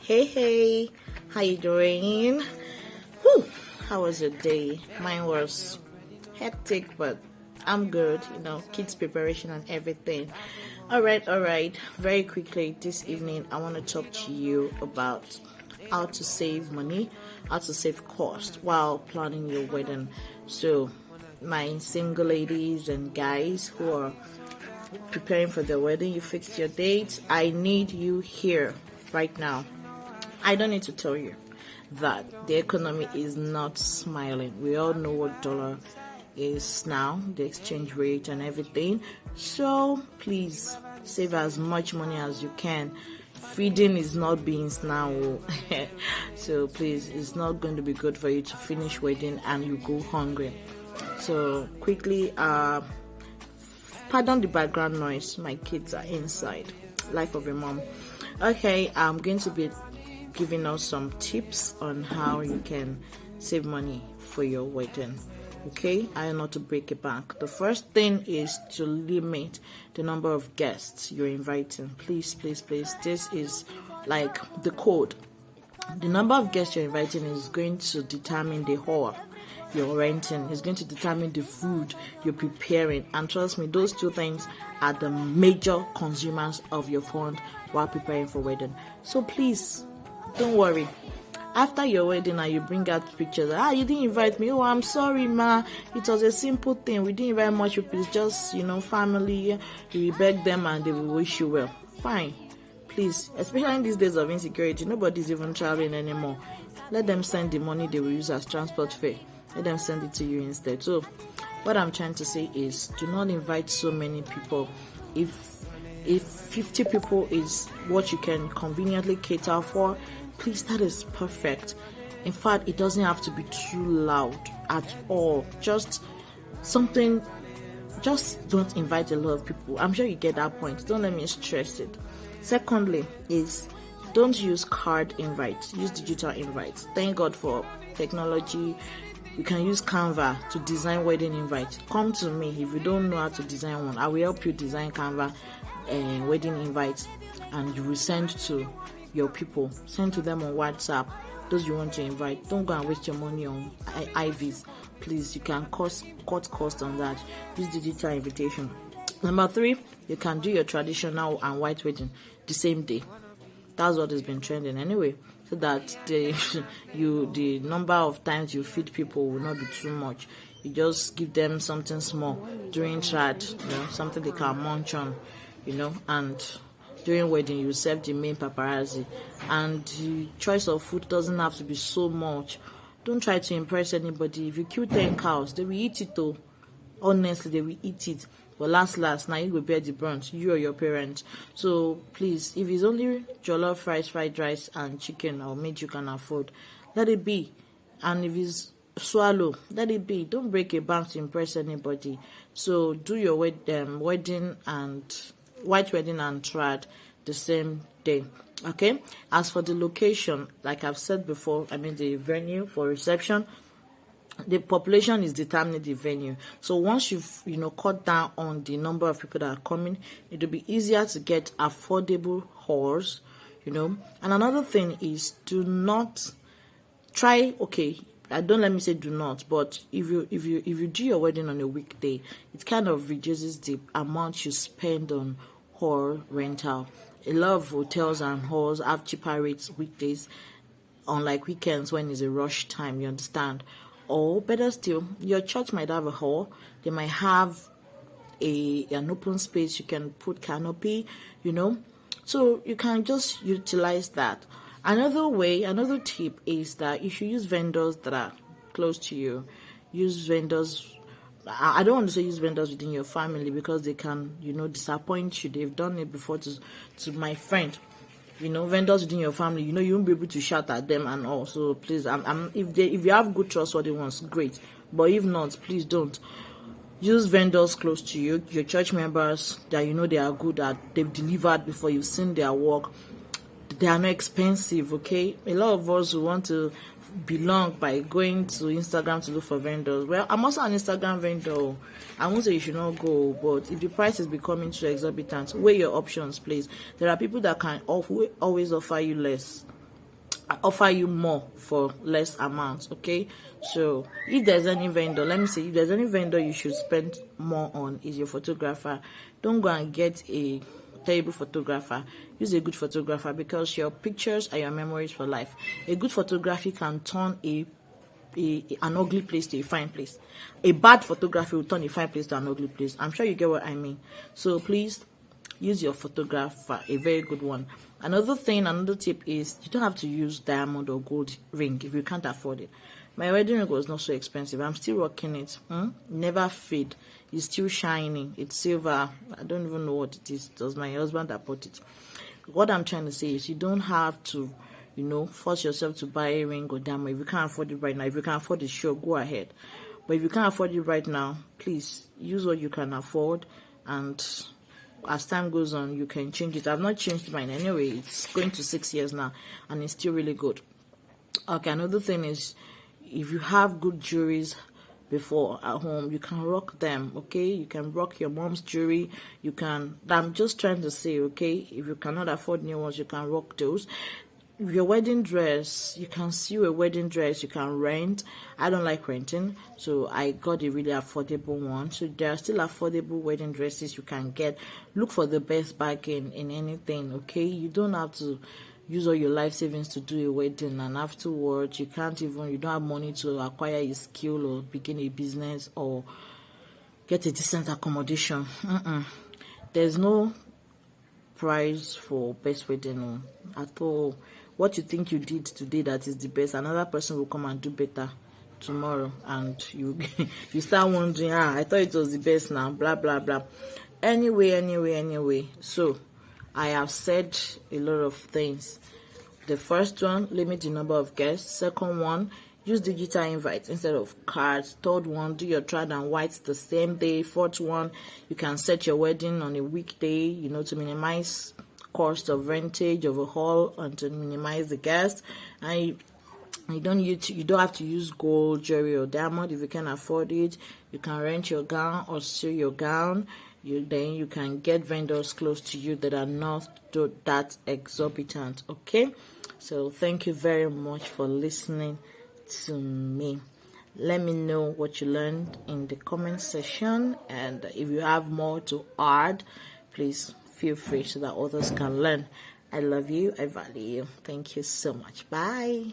Hey, how you doing? Whew, how was your day? Mine was hectic, but I'm good. Kids preparation and everything. All right. Very quickly this evening, I want to talk to you about how to save money, how to save cost while planning your wedding. So, my single ladies and guys who are preparing for the wedding, you fixed your dates. I need you here right now. I don't need to tell you that the economy is not smiling. We all know what dollar is now, the exchange rate and everything. So please save as much money as you can. Feeding is not beans now. So please, it's not going to be good for you to finish wedding and you go hungry. So quickly, pardon the background noise. My kids are inside. Life of a mom. Okay, I'm going to be giving us some tips on how you can save money for your wedding. Okay, I am not to break a bank. The first thing is to limit the number of guests you're inviting. Please. This is like the code. The number of guests you're inviting is going to determine the hall you're renting. It's going to determine the food you're preparing. And trust me, those two things are the major consumers of your fund while preparing for wedding. So please, don't worry. After your wedding and you bring out pictures, you didn't invite me. Oh, I'm sorry, ma. It was a simple thing. We didn't invite much people. It's just, family. You beg them and they will wish you well. Fine. Please, especially in these days of insecurity, nobody's even traveling anymore. Let them send the money they will use as transport fare. Let them send it to you instead. So, what I'm trying to say is, do not invite so many people. If 50 people is what you can conveniently cater for, please, that is perfect. In fact, it doesn't have to be too loud at all. Just don't invite a lot of people. I'm sure you get that point. Don't let me stress it. Secondly is, don't use card invites. Use digital invites. Thank God for technology. You can use Canva to design wedding invites. Come to me if you don't know how to design one. I will help you design Canva wedding invites, and you will send to your people. Send to them on WhatsApp. Those you want to invite. Don't go and waste your money on IVs. Please, you can cut cost on that. Use digital invitation. Number 3, you can do your traditional and white wedding the same day. That's what has been trending anyway. So that the number of times you feed people will not be too much. You just give them something small during trad, something they can munch on, and during wedding you serve the main paparazzi. And the choice of food doesn't have to be so much. Don't try to impress anybody. If you kill 10 cows, they will eat it though. Honestly, they will eat it. But last, now you will bear the brunt, you or your parents. So please, if it's only jollof rice, fried rice, and chicken or meat you can afford, let it be. And if it's swallow, let it be. Don't break a bank to impress anybody. So do your wedding and white wedding and trad the same day. Okay. As for the location, like I've said before, the venue for reception, the population is determining the venue. So once you've cut down on the number of people that are coming, it will be easier to get affordable halls. And another thing is, do not try. Okay, don't let me say do not, but if you do your wedding on a weekday, it kind of reduces the amount you spend on hall rental. A lot of hotels and halls have cheaper rates weekdays, unlike weekends when it's a rush time. You understand? Or better still, your church might have a hall. They might have an open space you can put canopy, So you can just utilize that. Another tip is that you should use vendors that are close to you. Use vendors. I don't want to say use vendors within your family, because they can, disappoint you. They've done it before to my friend. Vendors within your family, you won't be able to shout at them and all. So please, if you have good trustworthy ones, great. But if not, please don't. Use vendors close to you, your church members that they are good at. They've delivered before, you've seen their work. They are not expensive, okay? A lot of us who want to belong by going to Instagram to look for vendors. Well, I'm also an Instagram vendor. I won't say you should not go, but if the price is becoming too exorbitant, weigh your options, please. There are people that can always offer you less. offer you more for less amounts. Okay, so if there's any vendor, let me say, if there's any vendor you should spend more on, is your photographer. Don't go and get a terrible photographer. Use a good photographer, because your pictures are your memories for life. A good photography can turn an ugly place to a fine place. A bad photography will turn a fine place to an ugly place. I'm sure you get what I mean. So please use your photographer, a very good one. Another tip is, you don't have to use diamond or gold ring if you can't afford it. My wedding ring was not so expensive. I'm still rocking it. Never fade. It's still shining. It's silver. I don't even know what it is. It was my husband that bought it. What I'm trying to say is, you don't have to, force yourself to buy a ring or diamond if you can't afford it right now. If you can afford it, sure, go ahead. But if you can't afford it right now, please use what you can afford, and as time goes on, you can change it. I've not changed mine anyway. It's going to 6 years now, and it's still really good. Okay, another thing is, if you have good jewelries before at home, you can rock them. Okay, you can rock your mom's jewelry. I'm just trying to say, okay, if you cannot afford new ones, you can rock those. Your wedding dress, you can sew a wedding dress, you can rent. I don't like renting, so I got a really affordable one. So there are still affordable wedding dresses you can get. Look for the best bargain in anything. Okay, you don't have to use all your life savings to do a wedding, and afterwards you don't have money to acquire a skill or begin a business or get a decent accommodation. There's no prize for best wedding at all. What you think you did today that is the best, another person will come and do better tomorrow, and you you start wondering, I thought it was the best now, blah blah blah. Anyway, so I have said a lot of things. The first one, limit the number of guests. Second one, use digital invites instead of cards. Third one, do your trad and whites the same day. Fourth one, you can set your wedding on a weekday, to minimize cost of rentage of a hall and to minimize the guests. And you don't have to use gold, jewelry, or diamond if you can afford it. You can rent your gown or sew your gown. Then you can get vendors close to you that are not that exorbitant. Okay, so thank you very much for listening to me. Let me know what you learned in the comment section, and if you have more to add, please feel free so that others can learn. I love you. I value you. Thank you so much. Bye.